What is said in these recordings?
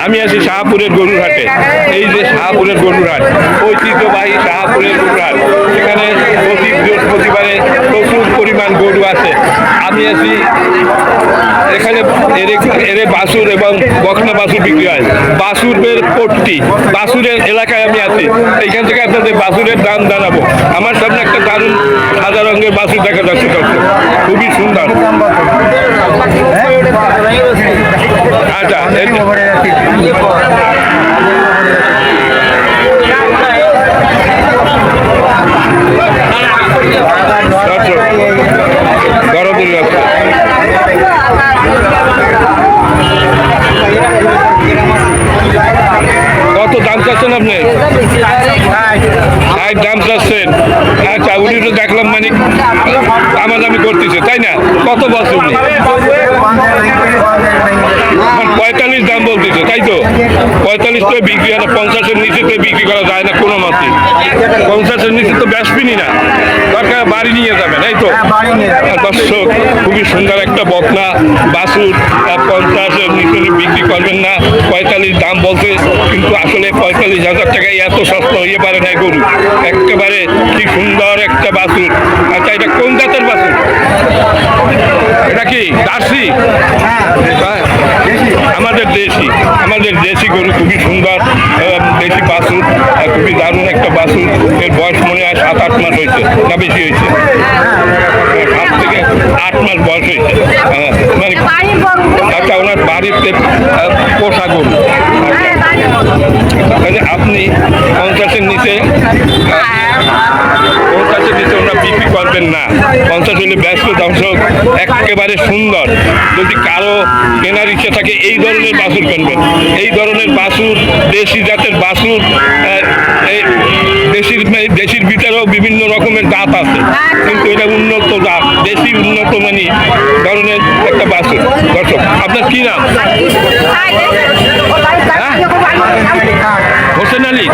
আমি আছি শাহপুরের গরুর হাটে। এই যে শাহপুরের গরুর হাট, ঐতিহ্যবাহী শাহপুরের গরুর হাট। সেখানে প্রতি বৃহস্পতিবারে প্রচুর পরিমাণ গরু আছে। আমি আছি এখানে এরে বাছুর এবং বকনা বাছুর বিক্রি হয়। বাছুরের পট্টি, বাছুরের এলাকায় আমি আছি। এইখান থেকে আপনাদের বাছুরের দাম জানাবো। আমার সামনে একটা দারুণ সাদা রঙের বাছুর দেখা যাচ্ছে, দর্শক, খুবই সুন্দর। আচ্ছা, কত দাম চাচ্ছেন আপনি? দাম চাচ্ছেন? আচ্ছা, উনি তো দেখলাম মানে দামাদামি করতেছে, তাই না? কত বছর? 45 দাম বলতেছে, তাই তো? 45 তো বিক্রি হয় না, 50-এর নিচে তো বিক্রি করা যায় না কোনো মতে। 50-এর নিচে তো বেচবিনি না, দরকার বাড়ি নিয়ে যাবেন, এই তো। দর্শক, খুবই সুন্দর একটা বকনা বাছুর, 50-এর নিচে বিক্রি করবেন না, 45 দাম বলতে। কিন্তু আসলে 45,000 টাকায় এত সস্তা হয়ে পারে না গরু। একেবারে কি সুন্দর একটা বাছুর। আচ্ছা, এটা কোন জাতের বাছুর? এটা কি জার্সি? আমাদের দেশি গরু, খুবই সুন্দর দেশি বাছুর, খুবই দারুণ একটা বাছুর। এর বয়স মনে হয় 7-8 মাস হয়েছে, না বেশি হয়েছে? 7 থেকে 8 মাস বয়স হয়েছে। মানে আচ্ছা, ওনার বাড়িতে পোষা গরু। আপনি 50-এর নিচে ওনারা বিক্রি করবেন না। 50 হলে ব্যস্ত। দর্শক, একেবারে সুন্দর। যদি কারো কেনার ইচ্ছা থাকে এই ধরনের বাছুর কিনবেন। এই ধরনের বাছুর, দেশি জাতের বাছুর, দেশির ভিতরেও বিভিন্ন রকমের জাত আছে, কিন্তু এটা উন্নত জাত, দেশি উন্নত মানি ধরনের একটা বাছুর। দর্শক, আপনার কি নাম? হোসেন আলী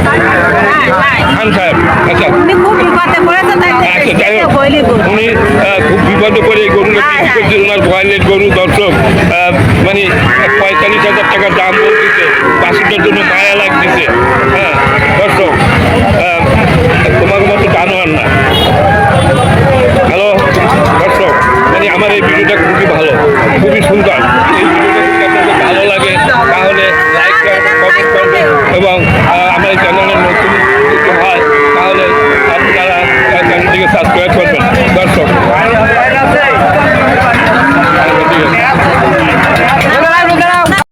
খান সাহেব। আচ্ছা, যাই হোক, উনি খুব বিপদে করে এই গরুটা বিক্রি করছে। ওনার ভয়েলের গরু। দর্শক, মানে 45,000 টাকার দাম বলতেছে। বাছুরটার জন্য মায়া লাগতেছে।